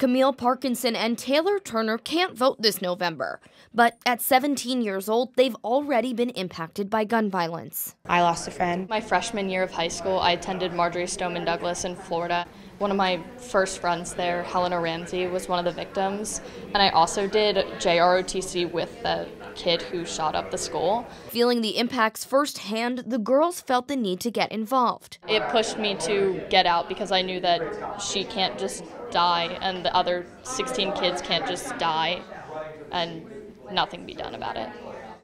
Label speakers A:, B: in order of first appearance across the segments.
A: Camille Parkinson and Taylor Turner can't vote this November, but at 17 years old, they've already been impacted by gun violence.
B: I lost a friend.
C: My freshman year of high school, I attended Marjorie Stoneman Douglas in Florida. One of my first friends there, Helena Ramsey, was one of the victims. And I also did JROTC with the kid who shot up the school.
A: Feeling the impacts firsthand, the girls felt the need to get involved.
C: It pushed me to get out because I knew that she can't just die and the other 16 kids can't just die and nothing be done about it.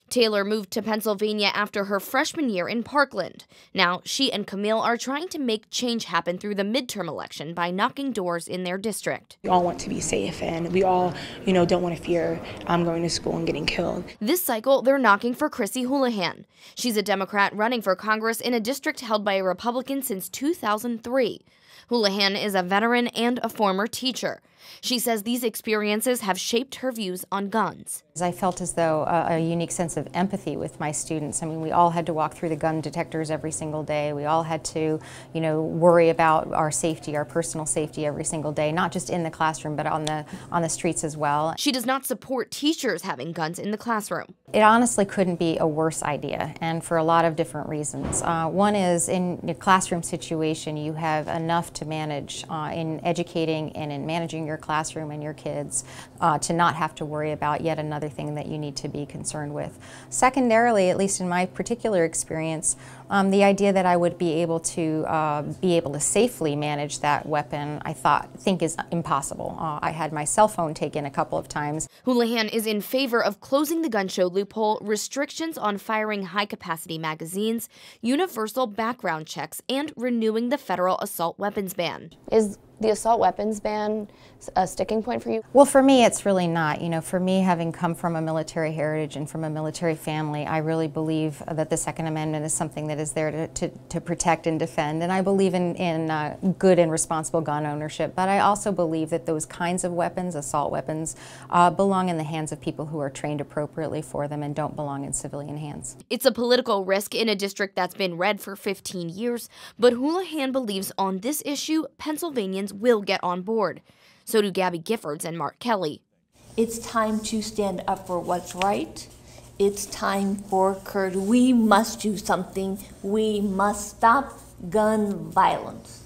A: Taylor moved to Pennsylvania after her freshman year in Parkland. Now, she and Camille are trying to make change happen through the midterm election by knocking doors in their district.
B: We all want to be safe, and we all, don't want to fear going to school and getting killed.
A: This cycle, they're knocking for Chrissy Houlihan. She's a Democrat running for Congress in a district held by a Republican since 2003. Houlihan is a veteran and a former teacher. She says these experiences have shaped her views on guns.
D: I felt as though a unique sense of empathy with my students. I mean, we all had to walk through the gun detectors every single day. We all had to, worry about our safety, our personal safety every single day, not just in the classroom, but on the streets as well.
A: She does not support teachers having guns in the classroom.
D: It honestly couldn't be a worse idea, and for a lot of different reasons. One is, in your classroom situation, you have enough to manage in educating and in managing your classroom and your kids to not have to worry about yet another thing that you need to be concerned with. Secondarily, at least in my particular experience, the idea that I would be able to safely manage that weapon, I think is impossible. I had my cell phone taken a couple of times.
A: Houlihan is in favor of closing the gun show loophole, restrictions on firing high-capacity magazines, universal background checks, and renewing the federal assault weapons ban.
E: Is the assault weapons ban a sticking point for you?
D: Well, for me, it's really not. For me, having come from a military heritage and from a military family, I really believe that the Second Amendment is something that is there to protect and defend. And I believe in good and responsible gun ownership. But I also believe that those kinds of weapons, assault weapons, belong in the hands of people who are trained appropriately for them and don't belong in civilian hands.
A: It's a political risk in a district that's been red for 15 years, but Houlihan believes on this issue, Pennsylvanians will get on board. So do Gabby Giffords and Mark Kelly.
F: It's time to stand up for what's right. It's time for courage. We must do something. We must stop gun violence.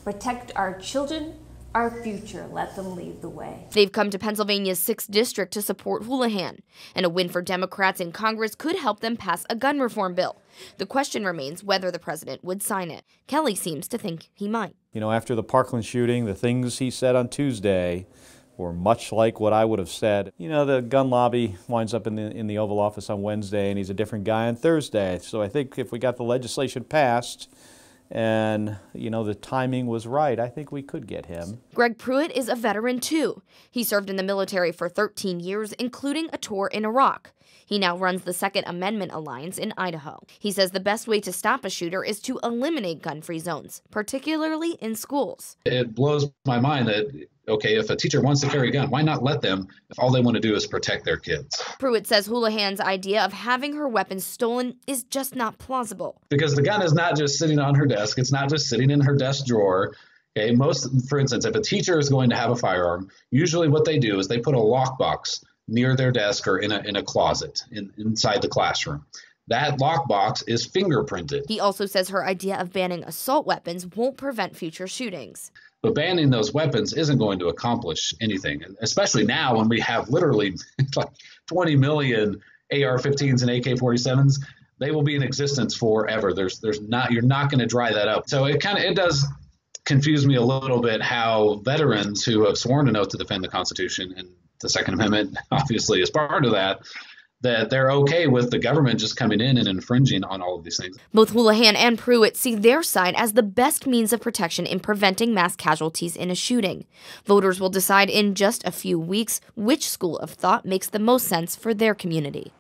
F: Protect our children, our future. Let them lead the way.
A: They've come to Pennsylvania's 6th district to support Houlihan, and a win for Democrats in Congress could help them pass a gun reform bill. The question remains whether the president would sign it. Kelly seems to think he might.
G: After the Parkland shooting, the things he said on Tuesday were much like what I would have said. The gun lobby winds up in the Oval Office on Wednesday, and he's a different guy on Thursday. So I think if we got the legislation passed, and, the timing was right, I think we could get him.
A: Greg Pruitt is a veteran, too. He served in the military for 13 years, including a tour in Iraq. He now runs the Second Amendment Alliance in Idaho. He says the best way to stop a shooter is to eliminate gun-free zones, particularly in schools.
H: It blows my mind that, okay, if a teacher wants to carry a gun, why not let them if all they want to do is protect their kids?
A: Pruitt says Houlihan's idea of having her weapons stolen is just not plausible.
H: Because the gun is not just sitting on her desk. It's not just sitting in her desk drawer. Okay, for instance, if a teacher is going to have a firearm, usually what they do is they put a lockbox near their desk or in a closet inside the classroom. That lockbox is fingerprinted.
A: He also says her idea of banning assault weapons won't prevent future shootings.
H: But banning those weapons isn't going to accomplish anything, especially now when we have literally like 20 million AR-15s and AK-47s. They will be in existence forever. You're not going to dry that up. So it does confuse me a little bit how veterans who have sworn an oath to defend the Constitution, and the Second Amendment obviously is part of that they're okay with the government just coming in and infringing on all of these things.
A: Both Houlihan and Pruitt see their side as the best means of protection in preventing mass casualties in a shooting. Voters will decide in just a few weeks which school of thought makes the most sense for their community.